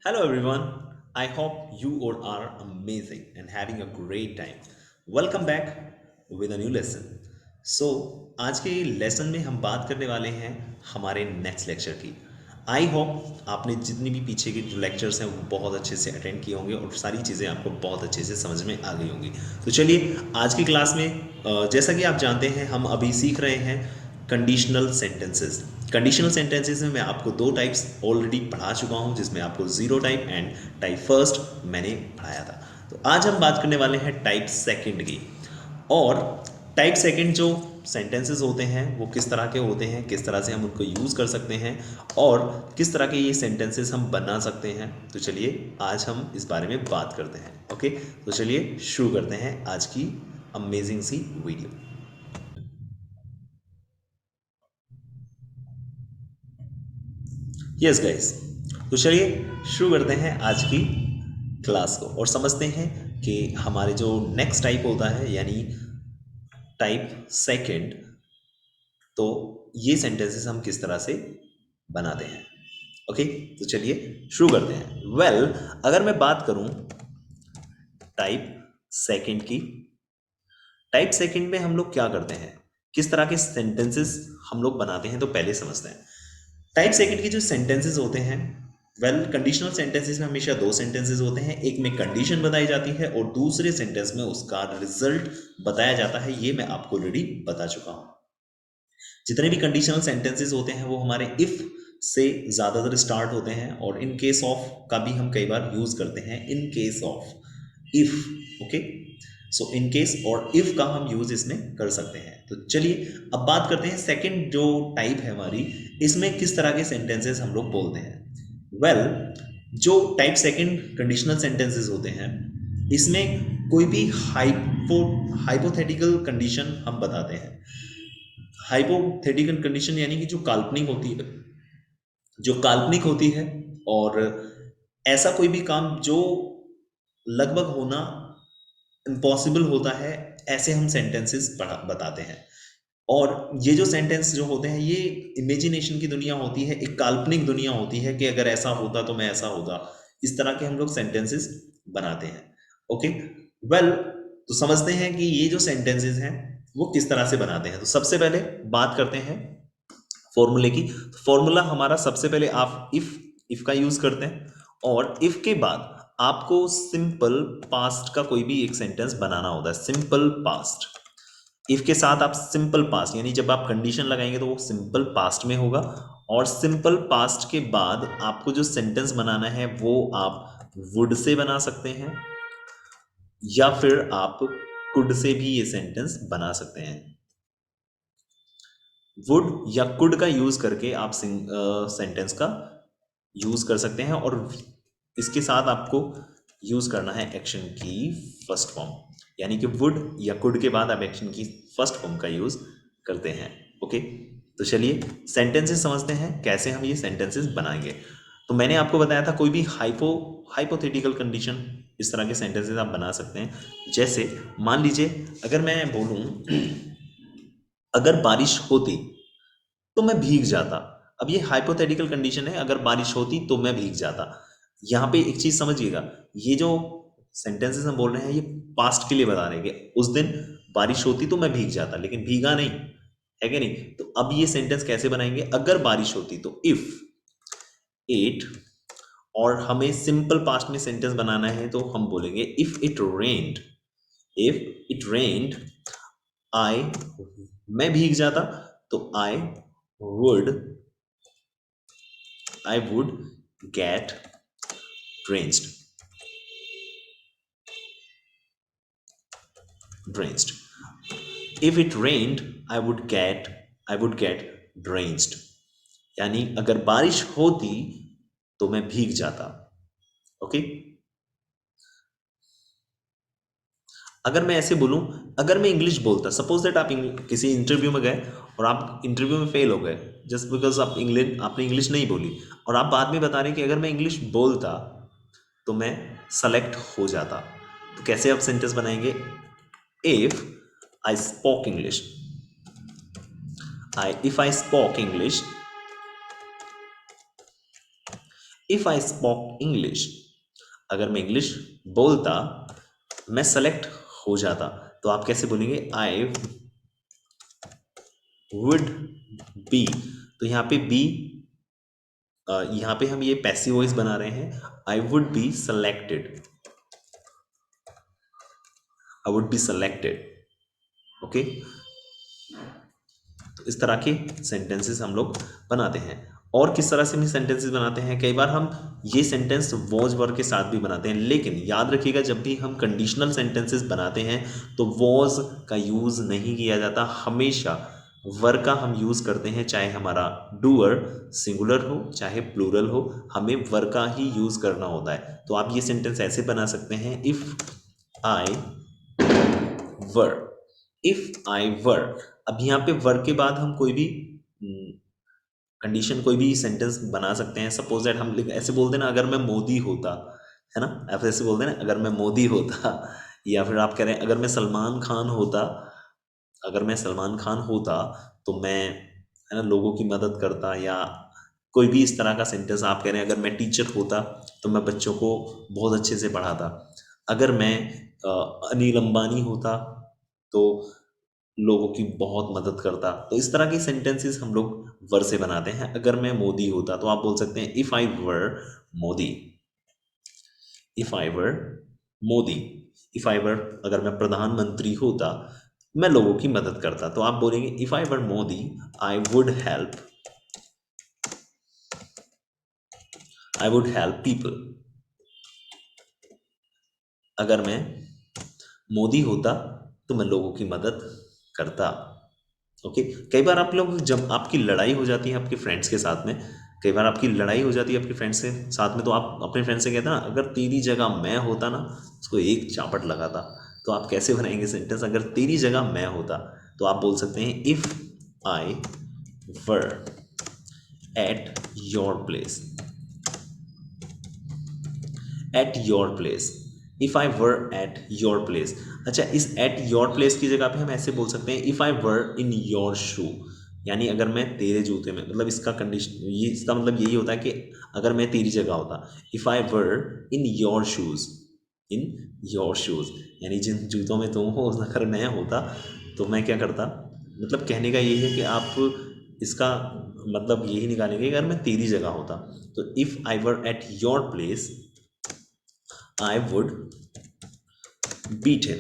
Hello everyone. I hope you all are amazing and having a great time. Welcome back with a new lesson. So आज के lesson में हम बात करने वाले हैं हमारे नेक्स्ट लेक्चर की। आई होप आपने जितनी भी पीछे के जो लेक्चर्स हैं वो बहुत अच्छे से अटेंड किए होंगे और सारी चीज़ें आपको बहुत अच्छे से समझ में आ गई होंगी। तो चलिए आज की क्लास में जैसा कि आप जानते हैं हम अभी सीख रहे हैं कंडीशनल सेंटेंसेस। कंडीशनल सेंटेंसेस में मैं आपको दो टाइप्स ऑलरेडी पढ़ा चुका हूं, जिसमें आपको zero type and type first मैंने पढ़ाया था। तो आज हम बात करने वाले हैं टाइप सेकंड की। और टाइप सेकंड जो सेंटेंसेस होते हैं वो किस तरह के होते हैं, किस तरह से हम उनको यूज़ कर सकते हैं और किस तरह के ये सेंटेंसेस हम बना सकते हैं। तो चलिए आज हम इस बारे में बात करते हैं। ओके, तो चलिए शुरू करते हैं आज की अमेजिंग सी वीडियो। यस गाइस, तो चलिए शुरू करते हैं आज की क्लास को और समझते हैं कि हमारे जो नेक्स्ट टाइप होता है यानी टाइप सेकंड, तो ये सेंटेंसेस हम किस तरह से बनाते हैं। ओके, तो चलिए शुरू करते हैं। वेल, अगर मैं बात करूं टाइप सेकंड की, टाइप सेकंड में हम लोग क्या करते हैं, किस तरह के सेंटेंसेस हम लोग बनाते हैं, तो पहले समझते हैं। टाइप सेकंड के जो सेंटेंसेस होते हैं, वेल कंडीशनल सेंटेंसेस में हमेशा दो सेंटेंसेस होते हैं, एक में कंडीशन बताई जाती है और दूसरे सेंटेंस में उसका रिजल्ट बताया जाता है। ये मैं आपको ऑलरेडी बता चुका हूं। जितने भी कंडीशनल सेंटेंसेस होते हैं वो हमारे इफ से ज़्यादातर स्टार्ट होते हैं और इन केस ऑफ का भी हम कई बार यूज़ करते हैं। In case of if, okay, so in case और इफ का हम यूज़ इसमें कर सकते हैं। तो चलिए अब बात करते हैं सेकंड जो टाइप है हमारी, इसमें किस तरह के सेंटेंसेस हम लोग बोलते हैं। वेल, जो टाइप सेकंड कंडीशनल सेंटेंसेस होते हैं इसमें कोई भी हाइपोथेटिकल कंडीशन हम बताते हैं। हाइपोथेटिकल कंडीशन यानी कि जो काल्पनिक होती है और ऐसा कोई भी काम जो लगभग होना इम्पॉसिबल होता है, ऐसे हम सेंटेंसेस बताते हैं। और ये जो सेंटेंस जो होते हैं ये इमेजिनेशन की दुनिया होती है, एक काल्पनिक दुनिया होती है कि अगर ऐसा होता तो मैं ऐसा होता। इस तरह के हम लोग सेंटेंसेस बनाते हैं। ओके, वेल, तो समझते हैं कि ये जो सेंटेंसेस हैं वो किस तरह से बनाते हैं। तो सबसे पहले बात करते हैं फॉर्मूले की। फॉर्मूला हमारा सबसे पहले आप इफ का यूज करते हैं और इफ के बाद आपको सिंपल पास्ट का कोई भी एक सेंटेंस बनाना होता है। सिंपल पास्ट, इफ के साथ आप सिंपल पास्ट यानी जब आप कंडीशन लगाएंगे तो वो सिंपल पास्ट में होगा। और सिंपल पास्ट के बाद आपको जो सेंटेंस बनाना है वो आप वुड से बना सकते हैं या फिर आप कुड से भी ये सेंटेंस बना सकते हैं। वुड या कुड का यूज करके आप सेंटेंस का यूज कर सकते हैं और इसके साथ आपको यूज करना है एक्शन की फर्स्ट फॉर्म, यानी कि वुड या कुड के बाद आप एक्शन की फर्स्ट फॉर्म का यूज करते हैं। ओके, तो चलिए सेंटेंसेस समझते हैं कैसे हम ये सेंटेंसेस बनाएंगे। तो मैंने आपको बताया था कोई भी हाइपोथेटिकल कंडीशन, इस तरह के सेंटेंसेस आप बना सकते हैं। जैसे मान लीजिए अगर मैं बोलूं अगर बारिश होती तो मैं भीग जाता। अब ये हाइपोथेटिकल कंडीशन है, अगर बारिश होती तो मैं भीग जाता। यहाँ पे एक चीज समझिएगा, ये जो सेंटेंसेस हम बोल रहे हैं ये पास्ट के लिए बता रहे हैं कि उस दिन बारिश होती तो मैं भीग जाता, लेकिन भीगा नहीं, है कि नहीं। तो अब ये सेंटेंस कैसे बनाएंगे, अगर बारिश होती तो इफ इट, और हमें सिंपल पास्ट में सेंटेंस बनाना है तो हम बोलेंगे if it rained. If it rained I, मैं भीग जाता तो would I would get drenched drenched if it rained I would get drenched, यानी अगर बारिश होती तो मैं भीग जाता। ओके, अगर मैं ऐसे बोलूं, अगर मैं इंग्लिश बोलता, सपोज दैट आप किसी इंटरव्यू में गए और आप इंटरव्यू में फेल हो गए जस्ट बिकॉज आपने इंग्लिश नहीं बोली, और आप बाद में बता रहे कि अगर मैं इंग्लिश बोलता तो मैं सेलेक्ट हो जाता। तो कैसे आप सेंटेंस बनाएंगे, if I spoke English, if I spoke English, if I spoke English, अगर मैं इंग्लिश बोलता, मैं सेलेक्ट हो जाता, तो आप कैसे बोलेंगे? I would be. तो यहाँ पे बी, यहाँ पे हम ये पैसिव वॉइस बना रहे हैं। I would be selected, I would be selected. Okay, तो इस तरह के सेंटेंसेस हम लोग बनाते हैं। और किस तरह से हम सेंटेंसेस बनाते हैं? कई बार हम ये सेंटेंस वॉज वर्ब के साथ भी बनाते हैं, लेकिन याद रखिएगा जब भी हम कंडीशनल सेंटेंसेस बनाते हैं तो वॉज का यूज़ नहीं किया जाता, हमेशा वर का हम यूज़ करते हैं। चाहे हमारा डूअर सिंगुलर हो चाहे प्लूरल हो, हमें वर का ही यूज़ करना होता है। तो आप ये सेंटेंस ऐसे बना सकते हैं, if I were, if I वर। अब यहाँ पे वर के बाद हम कोई भी कंडीशन, कोई भी सेंटेंस बना सकते हैं। सपोज दैट हम ऐसे बोलते हैं ना, अगर मैं मोदी होता, है ना, आप ऐसे बोलते हैं ना, अगर मैं मोदी होता। या फिर आप कह रहे हैं अगर मैं सलमान खान होता, अगर मैं सलमान खान होता तो मैं, है ना, लोगों की मदद करता। या कोई भी इस तरह का सेंटेंस आप कह रहे हैं, अगर मैं टीचर होता तो मैं बच्चों को बहुत अच्छे से पढ़ाता। अगर मैं अनिल अंबानी होता तो लोगों की बहुत मदद करता। तो इस तरह की सेंटेंसेस हम लोग वर से बनाते हैं। अगर मैं मोदी होता तो आप बोल सकते हैं if I were Modi, if I were Modi. If I were, अगर मैं प्रधानमंत्री होता, मैं लोगों की मदद करता, तो आप बोलेंगे if I were Modi I would help people. अगर मैं मोदी होता तो मैं लोगों की मदद करता। ओके, कई बार आप लोग, जब आपकी लड़ाई हो जाती है आपके फ्रेंड्स के साथ में, कई बार आपकी लड़ाई हो जाती है आपके फ्रेंड्स के साथ में, तो आप अपने फ्रेंड से कहते हैं ना, अगर तेरी जगह मैं होता ना, उसको एक चापट लगाता। तो आप कैसे बनाएंगे सेंटेंस? अगर तेरी जगह मैं होता, तो आप बोल सकते हैं if I were at your place, at your place, if I were at your place. अच्छा, इस एट योर प्लेस की जगह पे हम ऐसे बोल सकते हैं if I were in your शू, यानी अगर मैं तेरे जूते में, मतलब इसका कंडीशन, ये इसका मतलब यही होता है कि अगर मैं तेरी जगह होता, if I were in your shoes, in your shoes, यानी जिन जूतों में तुम हो अगर मैं होता तो मैं क्या करता। मतलब कहने का ये है कि आप इसका मतलब यही निकालेंगे, अगर मैं तेरी जगह होता तो if I were at your place I would beat him.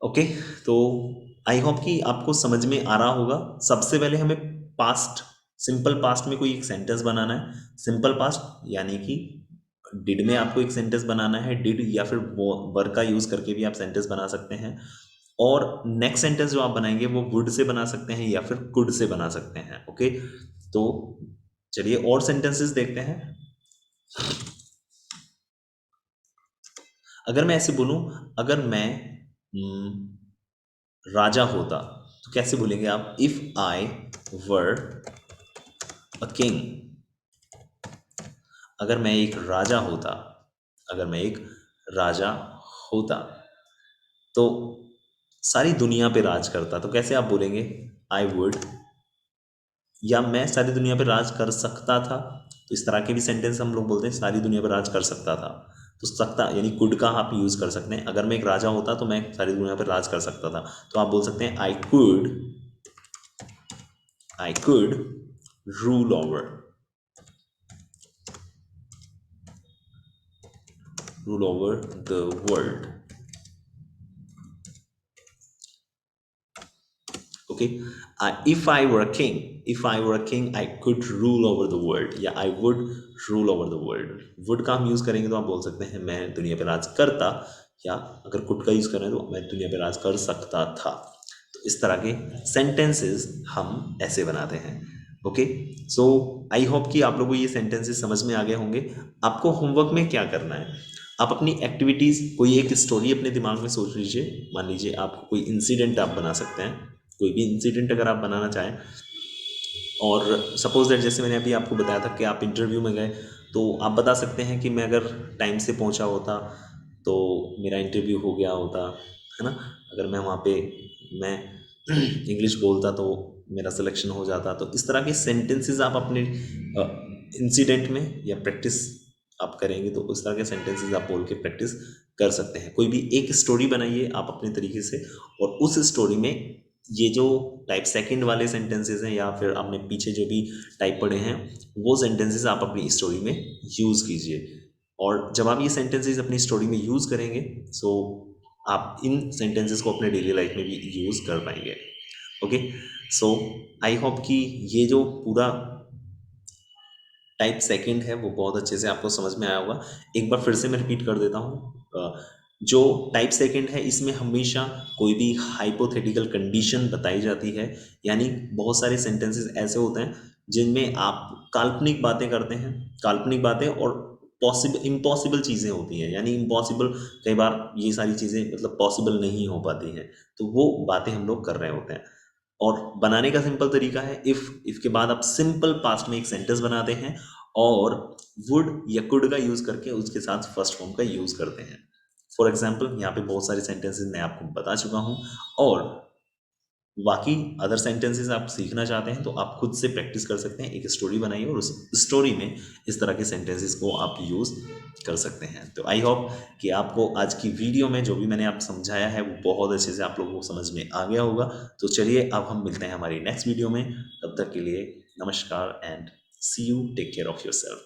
Okay, तो आई होप कि आपको समझ में आ रहा होगा। सबसे पहले हमें पास्ट, सिंपल पास्ट में कोई एक सेंटेंस बनाना है। सिंपल पास्ट यानी कि डिड में आपको एक सेंटेंस बनाना है, डिड या फिर वर का यूज करके भी आप सेंटेंस बना सकते हैं। और नेक्स्ट सेंटेंस जो आप बनाएंगे वो वुड से बना सकते हैं या फिर कुड से बना सकते हैं। ओके, तो चलिए और सेंटेंसेस देखते हैं। अगर मैं ऐसे बोलूं, अगर मैं राजा होता, तो कैसे बोलेंगे आप? If I were a king, अगर मैं एक राजा होता, अगर मैं एक राजा होता तो सारी दुनिया पे राज करता, तो कैसे आप बोलेंगे? आई वुड, या मैं सारी दुनिया पे राज कर सकता था, तो इस तरह के भी सेंटेंस हम लोग बोलते हैं, सारी दुनिया पे राज कर सकता था। तो सकता यानी कुड का आप यूज कर सकते हैं। अगर मैं एक राजा होता तो मैं सारी दुनिया पे राज कर सकता था, तो आप बोल सकते हैं I could rule over the world. Okay, if I were a king, if I were a king, I could rule over the world, या I would rule over the world। would का हम यूज करेंगे तो आप बोल सकते हैं मैं दुनिया पे राज करता, या अगर could का यूज करें तो मैं दुनिया पे राज कर सकता था। तो इस तरह के सेंटेंसेस हम ऐसे बनाते हैं। ओके, सो आई होप कि आप लोगों को ये सेंटेंसेस समझ में आ गए होंगे। आपको होमवर्क में क्या करना है, आप अपनी एक्टिविटीज़, कोई एक स्टोरी अपने दिमाग में सोच लीजिए। मान लीजिए आप कोई इंसिडेंट आप बना सकते हैं, कोई भी इंसिडेंट अगर आप बनाना चाहें। और सपोज दैट जैसे मैंने अभी आपको बताया था कि आप इंटरव्यू में गए, तो आप बता सकते हैं कि मैं अगर टाइम से पहुंचा होता तो मेरा इंटरव्यू हो गया होता, है ना। अगर मैं वहाँ पे मैं इंग्लिश बोलता तो मेरा सिलेक्शन हो जाता। तो इस तरह के सेंटेंसेस आप अपने इंसिडेंट में या प्रैक्टिस आप करेंगे तो उस तरह के सेंटेंसेस आप बोल के प्रैक्टिस कर सकते हैं। कोई भी एक स्टोरी बनाइए आप अपने तरीके से, और उस स्टोरी में ये जो टाइप सेकंड वाले सेंटेंसेस हैं या फिर आपने पीछे जो भी टाइप पढ़े हैं वो सेंटेंसेस आप अपनी स्टोरी में यूज़ कीजिए। और जब आप ये सेंटेंसेस अपनी स्टोरी में यूज़ करेंगे सो आप इन सेंटेंसेस को अपने डेली लाइफ में भी यूज़ कर पाएंगे। ओके, सो आई होप कि ये जो पूरा टाइप सेकंड है वो बहुत अच्छे से आपको समझ में आया होगा। एक बार फिर से मैं रिपीट कर देता हूँ। जो टाइप सेकंड है इसमें हमेशा कोई भी हाइपोथेटिकल कंडीशन बताई जाती है, यानी बहुत सारे सेंटेंसेस ऐसे होते हैं जिनमें आप काल्पनिक बातें करते हैं, काल्पनिक बातें और पॉसिबल इम्पॉसिबल चीज़ें होती हैं, यानी इम्पॉसिबल कई बार ये सारी चीज़ें मतलब पॉसिबल नहीं हो पाती हैं, तो वो बातें हम लोग कर रहे होते हैं। और बनाने का सिंपल तरीका है इफ के बाद आप सिंपल पास्ट में एक सेंटेंस बनाते हैं और वुड या कुड का यूज़ करके उसके साथ फर्स्ट फॉर्म का यूज़ करते हैं। फॉर एग्जाम्पल यहाँ पे बहुत सारे सेंटेंसेस मैं आपको बता चुका हूँ, और बाकी अदर सेंटेंसेस आप सीखना चाहते हैं तो आप खुद से प्रैक्टिस कर सकते हैं। एक स्टोरी बनाइए और उस स्टोरी में इस तरह के सेंटेंसेस को आप यूज़ कर सकते हैं। तो आई होप कि आपको आज की वीडियो में जो भी मैंने आप समझाया है वो बहुत अच्छे से आप लोगों को समझ में आ गया होगा। तो चलिए अब हम मिलते हैं हमारी नेक्स्ट वीडियो में, तब तक के लिए नमस्कार and see you, take care of yourself.